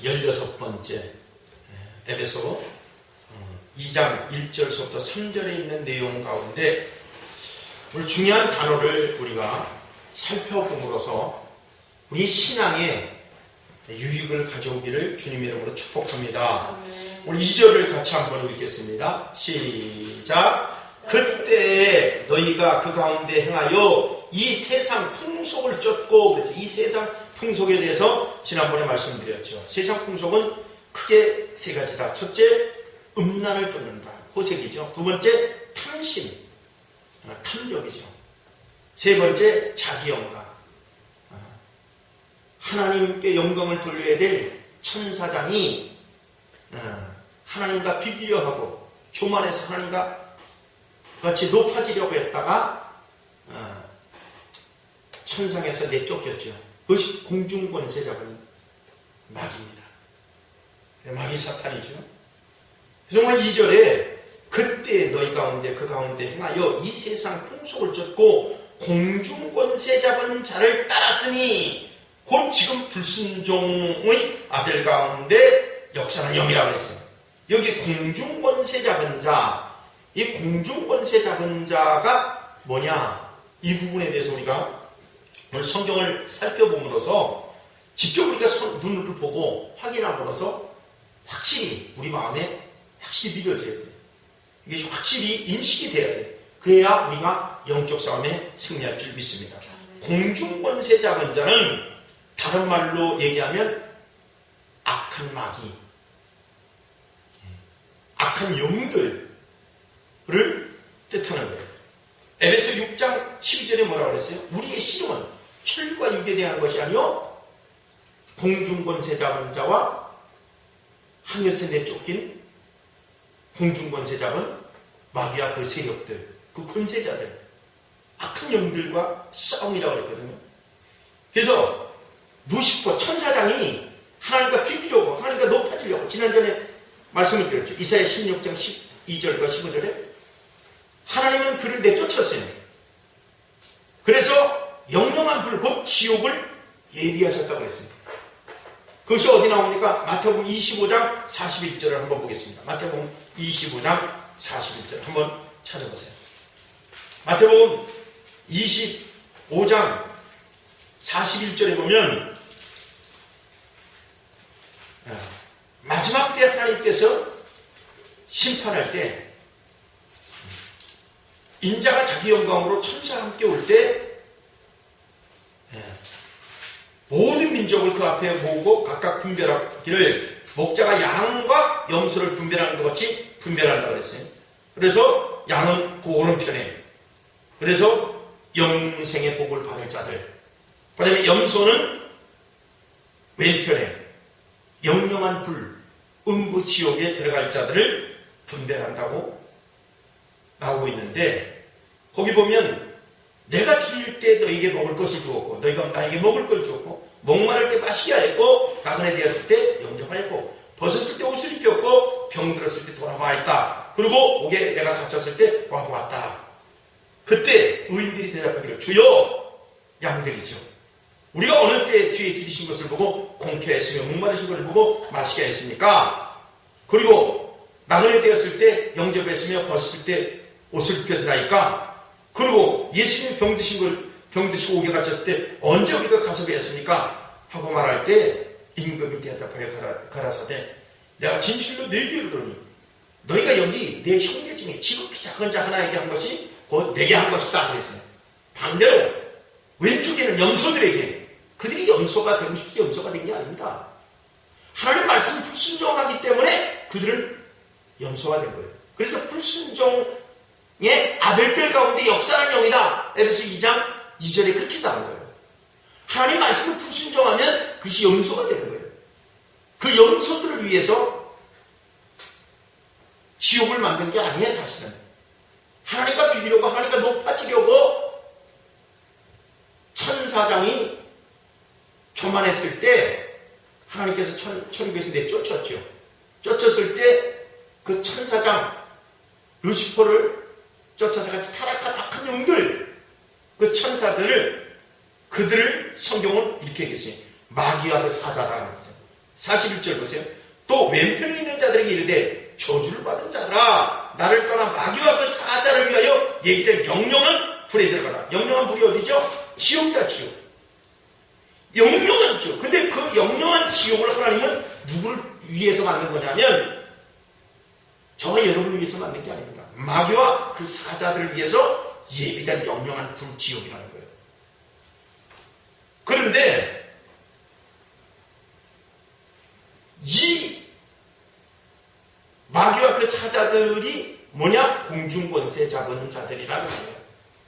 16번째 에베소 2장 1절부터 3절에 있는 내용 가운데 오늘 중요한 단어를 우리가 살펴봄으로써 우리 신앙에 유익을 가져오기를 주님의 이름으로 축복합니다. 오늘 2절을 같이 한번 읽겠습니다. 시작. 그때 너희가 그 가운데 행하여 이 세상 풍속을 쫓고, 그래서 이 세상 풍속에 대해서 지난번에 말씀드렸죠. 세상 풍속은 크게 세 가지다. 첫째, 음란을 쫓는다. 호색이죠. 두 번째, 탐심, 탐욕이죠. 세 번째, 자기영광. 하나님께 영광을 돌려야 될 천사장이 하나님과 비기려 하고 교만해서 하나님과 같이 높아지려고 했다가 천상에서 내쫓겼죠. 그것이 공중권세 잡은 마귀입니다. 마귀 사탄이죠. 그래서 오늘 2절에 그때 너희 가운데 그 가운데 행하여 이 세상 풍속을 쫓고 공중권세 잡은 자를 따랐으니 곧 지금 불순종의 아들 가운데 역사는 영이라고 했어요. 여기 공중권세 잡은 자, 이 공중권세 잡은 자가 뭐냐? 이 부분에 대해서 우리가 오늘 성경을 살펴봄으로써 직접 우리가 눈으로 보고 확인함으로써 확실히 우리 마음에 확실히 믿어져야 돼요. 이게 확실히 인식이 돼야 돼요. 그래야 우리가 영적 싸움에 승리할 줄 믿습니다. 공중권세 잡은 자는 다른 말로 얘기하면 악한 마귀, 악한 영들을 뜻하는 거예요. 에베소 6장 12절에 뭐라고 그랬어요? 우리의 씨름은 혈과 육에 대한 것이 아니요 공중권세 잡은 자와 하늘에서 내쫓긴 공중권세 잡은 마귀와 그 세력들, 그 권세자들, 악한 영들과 싸움이라고 그랬거든요. 그래서 루시퍼 천사장이 하나님과 비기려고, 하나님과 높아지려고, 지난전에 말씀을 드렸죠. 이사야 16장 12절과 15절에 하나님은 그를 내쫓았어요. 그래서 영영한 불, 곧 지옥을 예비하셨다고 했습니다. 그것이 어디 나옵니까? 마태복음 25장 41절을 한번 보겠습니다. 마태복음 25장 41절 한번 찾아보세요. 마태복음 25장 41절에 보면 마지막 때 하나님께서 심판할 때 인자가 자기 영광으로 천사와 함께 올 때 모든 민족을 그 앞에 모으고 각각 분별하기를 목자가 양과 염소를 분별하는 것 같이 분별한다고 그랬어요. 그래서 양은 그 오른편에, 그래서 영생의 복을 받을 자들, 그 다음에 염소는 왼편에 영영한 불, 음부 지옥에 들어갈 자들을 분별한다고 나오고 있는데, 거기 보면 내가 줄일 때 너에게 먹을 것을 주었고 너희가 나에게 먹을 걸 주었고 목마를 때 마시게 하였고 나그네 되었을 때 영접하였고 벗었을 때 옷을 입혔고 병들었을 때 돌아보았다. 그리고 옥에 내가 갇혔을 때 와보았다. 그때 의인들이 대답하기를 주여, 양들이죠. 우리가 어느 때 주의 주신 것을 보고 공쾌했으며 목마르신 것을 보고 마시게 했습니까? 그리고 나그네 되었을 때 영접했으며 벗었을 때 옷을 입혔나이까? 그리고 예수님이 병드시고 옥에 갇혔을 때 언제 우리가 가서게 했습니까? 하고 말할 때 임금이 대답하여 가라사대 내가 진실로 너희에게 이르노니 너희가 여기 내 형제 중에 지극히 작은 자 하나에게 한 것이 곧 내게 한 것이다 그랬어요. 반대로 왼쪽에는 염소들에게, 그들이 염소가 되고 싶지 염소가 된 게 아닙니다. 하나님 말씀 불순종하기 때문에 그들은 염소가 된 거예요. 그래서 불순종의 아들들 가운데 역사하는 영이다. 에베소 2장 2절에 그렇게 나온 거예요. 하나님 말씀을 불순종하면 그것이 염소가 되는 거예요. 그 염소들을 위해서 지옥을 만든 게 아니에요. 사실은 하나님과 비기려고, 하나님과 높아지려고 천사장이 교만했을 때 하나님께서 천국에서 내쫓았죠. 쫓았을 때 그 천사장 루시퍼를 쫓아서 같이 타락한 악한 영들, 그 천사들을, 그들을 성경은 이렇게 얘기했어요. 마귀와 그 사자라고 했어요. 41절 보세요. 또 왼편에 있는 자들에게 이르되 저주를 받은 자들아 나를 떠나 마귀와 그 사자를 위하여 얘기된 영영한 불에 들어가라. 영영한 불이 어디죠? 지옥이다, 지옥. 영영한 지옥. 근데 그 영영한 지옥을 하나님은 누구를 위해서 만든 거냐면 저와 여러분을 위해서 만든 게 아닙니다. 마귀와 그 사자들을 위해서 예비된 영영한 불 지옥이라는 거예요. 그런데 이 마귀와 그 사자들이 뭐냐? 공중권세 잡은 자들이라는 거예요.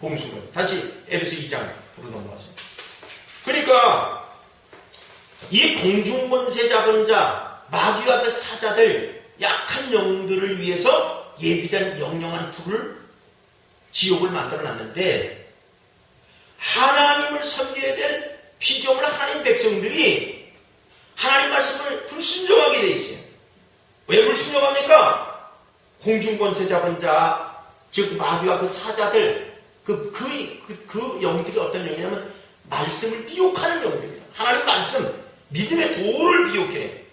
공중권. 다시 에베소 2장으로 넘어가세요. 그러니까 이 공중권세 잡은 자, 마귀와 그 사자들, 약한 영들을 위해서 예비된 영영한 불을, 지옥을 만들어놨는데 하나님을 섬겨야 될 피조물 하나님 백성들이 하나님 말씀을 불순종하게 돼 있어요. 왜 불순종합니까? 공중권세 잡은 자, 즉 마귀와 그 사자들, 그 영들이 어떤 영이냐면 말씀을 미혹하는 영들이에요. 하나님 말씀, 믿음의 도를 미혹해.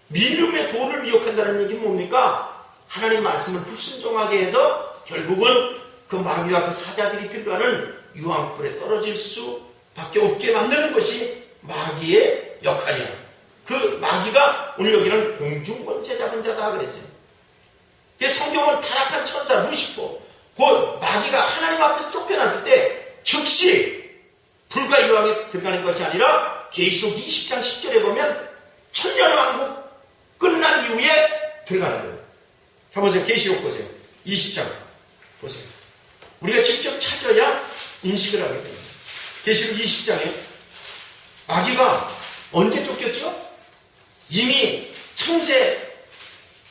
믿음의 도를 미혹한다는 얘기는 뭡니까? 하나님 말씀을 불순종하게 해서 결국은 그 마귀와 그 사자들이 들어가는 유황불에 떨어질 수밖에 없게 만드는 것이 마귀의 역할이야. 그 마귀가 오늘 여기는 공중권세 잡은 자다 그랬어요. 성경은 타락한 천사 루시퍼, 그 마귀가 하나님 앞에서 쫓겨났을 때 즉시 불과 유황에 들어가는 것이 아니라 계시록 20장 10절에 보면 천년왕국 끝난 이후에 들어가는 거예요. 자 보세요. 계시록 보세요. 20장 보세요. 우리가 직접 찾아야 인식을 하게 됩니다. 계시록 20장에 마귀가 언제 쫓겼죠? 이미 창세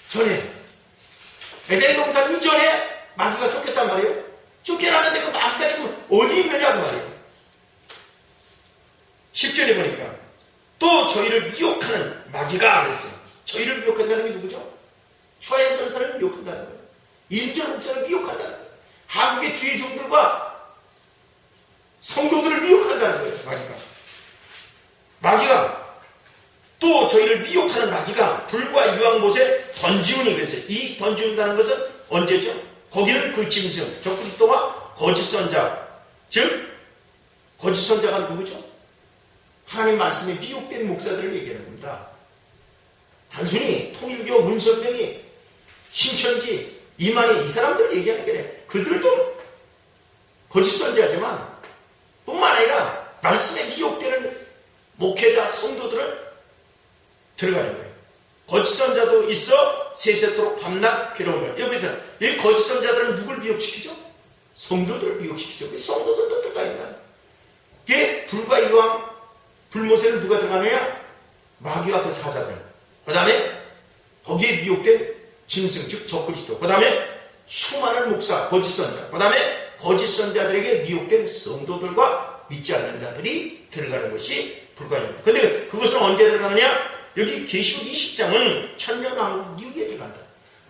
전에 에덴 동산 이전에 마귀가 쫓겼단 말이에요. 쫓겨나는데 그 마귀가 지금 어디 있느냐고 말이에요. 10절에 보니까 또 저희를 미혹하는 마귀가 그랬어요. 저희를 미혹한다는 게 누구죠? 초하의 전사를 미혹한다는 거예요. 인전 목사를 미혹한다는 거예요. 한국의 주의 종들과 성도들을 미혹한다는 거예요. 마귀가 또 저희를 미혹하는 마귀가 불과 유황못에 던지우니 그랬어요. 이 던지운다는 것은 언제죠? 거기는 그 짐승, 적그리스도와 거짓 선자, 즉 거짓 선자가 누구죠? 하나님 말씀에 미혹된 목사들을 얘기하는 겁니다. 단순히 통일교, 문선명이, 신천지, 이만희 이 사람들을 얘기하는 게 아니라 그들도 거짓 선자지만 뿐만 아니라 말씀에 미혹되는 목회자, 성도들은 들어가는 거예요. 거짓 선자도 있어 세세토록 밤낮 괴로움을. 여러분, 이 거짓 선자들은 누굴 미혹시키죠? 성도들을 미혹시키죠. 성도들도 들어가 있다. 이게 불과 이왕 불못에는 누가 들어가느냐? 마귀와 그 사자들. 그 다음에 거기에 미혹된 짐승, 즉 적그리스도. 그 다음에 수많은 목사, 거짓 선자. 그 다음에 거짓 선자들에게 미혹된 성도들과 믿지 않는 자들이 들어가는 것이 불가입니다. 근데 그것은 언제 들어가느냐? 여기 계시록 20장은 천년왕국 이후에 들어간다.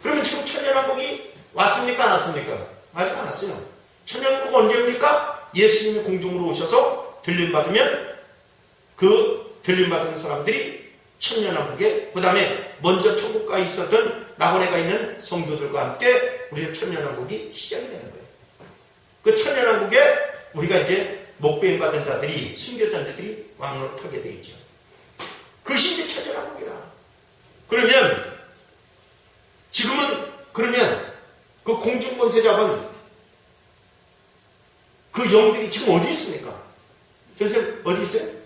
그러면 지금 천년왕국이 왔습니까? 안 왔습니까? 아직 안 왔어요. 천년왕국 언제입니까? 예수님이 공중으로 오셔서 들림받으면 그 들림받은 사람들이 천년왕국에, 그 다음에 먼저 천국가 있었던 낙원에 가 있는 성도들과 함께 우리는 천년왕국이 시작이 되는 거예요. 그 천년왕국에 우리가 이제 목배임 받은 자들이, 순교자 자들이 왕로를 타게 되어 있죠. 그것이 이제 천년왕국이라. 그러면 지금은 그러면 그 공중권세 잡은 그 영들이 지금 어디 있습니까? 선생님 어디 있어요?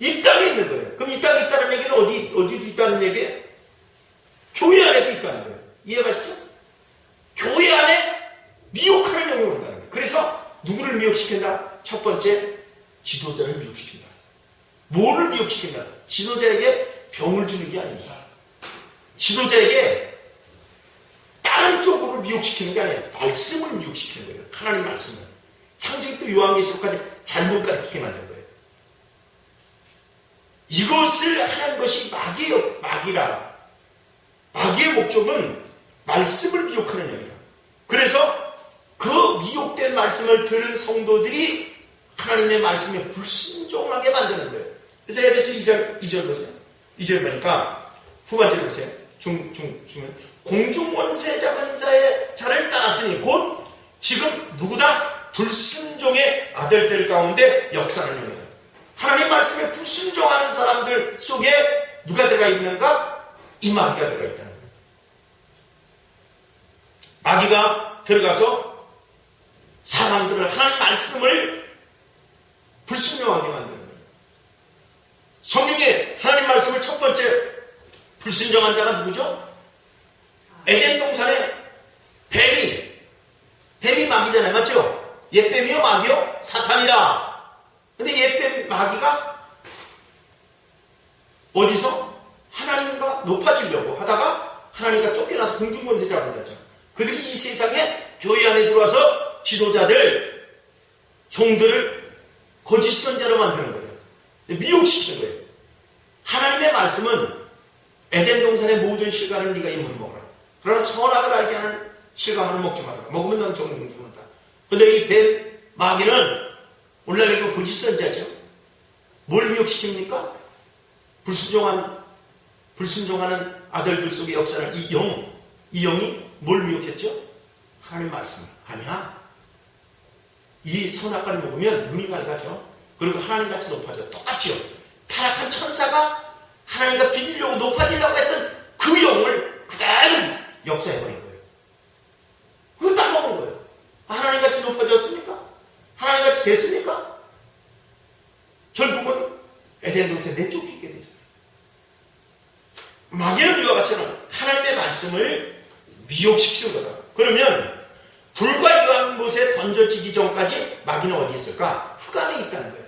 이 땅에 있는 거예요. 그럼 이 땅에 있다는 얘기는 어디 있다는 얘기예요? 교회 안에도 있다는 거예요. 이해가시죠? 교회 안에 미혹하는 영이 온다는 거예요. 그래서 누구를 미혹시킨다? 첫 번째, 지도자를 미혹시킨다. 뭐를 미혹시킨다? 지도자에게 병을 주는 게 아닙니다. 지도자에게 다른 쪽으로 미혹시키는 게 아니에요. 말씀을 미혹시키는 거예요. 하나님 말씀을. 창세기부터 요한계시록까지 잘못 가르치게 만든 거예요. 이것을 하는 것이 마귀라. 마귀의 목적은 말씀을 미혹하는 영이라. 그래서 그 미혹된 말씀을 들은 성도들이 하나님의 말씀에 불순종하게 만드는 거예요. 그래서 에베소 2장 2절 보세요. 2절 보니까 후반절에 보세요. 공중권세 잡은 자의 자를 따랐으니 곧 지금 누구다? 불순종의 아들들 가운데 역사를 이루는 하나님 말씀에 불순종하는 사람들 속에 누가 들어가 있는가? 이 마귀가 들어가 있다는 거예요. 마귀가 들어가서 사람들을 하나님 말씀을 불순종하게 만드는 거예요. 성경에 하나님 말씀을 첫 번째 불순종한 자가 누구죠? 에덴 동산에 뱀이 마귀잖아요. 맞죠? 옛뱀이요 마귀요? 사탄이라. 근데 옛뱀 마귀가 어디서? 하나님과 높아지려고 하다가 하나님과 쫓겨나서 공중권세 잡은 자죠. 그들이 이 세상에 교회 안에 들어와서 지도자들, 종들을 거짓 선자로 만드는 거예요. 미혹시키는 거예요. 하나님의 말씀은 에덴 동산의 모든 실과는 네가 이물을 먹어라. 그러나 선악을 알게 하는 실과만은 먹지 말아라. 먹으면 넌 정령 죽는다. 근데 이 뱀 마귀는 오늘날 이거 거짓 선자죠. 뭘 미혹시킵니까? 불순종하는 아들들 속의 역사를 이 영이 뭘 미혹했죠? 하나님 말씀. 아니야. 이 선악과를 먹으면 눈이 밝아져. 그리고 하나님같이 높아져. 똑같죠. 타락한 천사가 하나님과 비기려고 높아지려고 했던 그 영을 그대로 역사해버린 거예요. 그거 따먹은 거예요. 하나님같이 높아졌습니까? 하나님같이 됐습니까? 결국은 에덴 동산에 내쫓기게 되잖아요. 마귀는 이와 같이는 하나님의 말씀을 미혹시키는 거다. 그러면 불과 이러한 곳에 던져지기 전까지 마귀는 어디 있을까? 흑암에 있다는 거예요.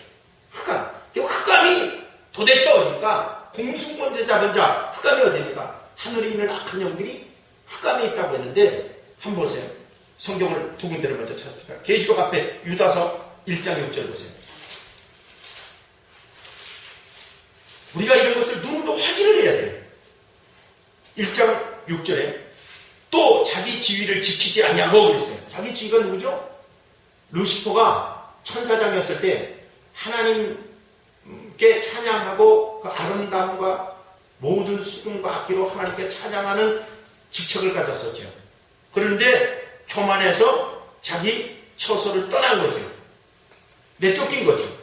흑암이 도대체 어디일까? 공중권세 잡은 자, 흑암이 어디입니까? 하늘에 있는 악한 영들이 흑암에 있다고 했는데 한번 보세요. 성경을 두 군데를 먼저 찾읍시다. 계시록 앞에 유다서 1장 6절 보세요. 우리가 이런 것을 눈으로 확인을 해야 돼요. 1장 6절에 또 자기 지위를 지키지 아니하고 그랬어요. 자기 지위가 누구죠? 루시퍼가 천사장이었을 때 하나님께 찬양하고 그 아름다움과 모든 수금과 악기로 하나님께 찬양하는 직책을 가졌었죠. 그런데 교만해서 자기 처소를 떠난 거죠. 내쫓긴 거죠.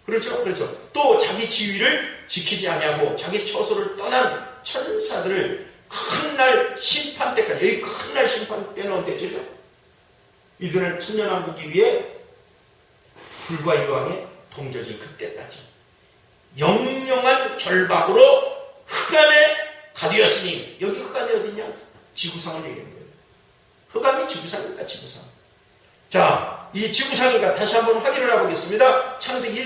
그렇죠? 또 자기 지위를 지키지 아니하고 자기 처소를 떠난 천사들을 큰 날 심판 때까지, 여기 큰 날 심판 때는 언제죠? 이들을 천년왕국이 위해 불과 이왕에 동저지 그때까지 영영한 결박으로 흑암에 가두었으니, 여기 흑암이 어디냐? 지구상을 얘기하는 거예요. 흑암이 지구상입니다. 지구상. 자, 이 지구상이가 다시 한번 확인을 해보겠습니다. 창세기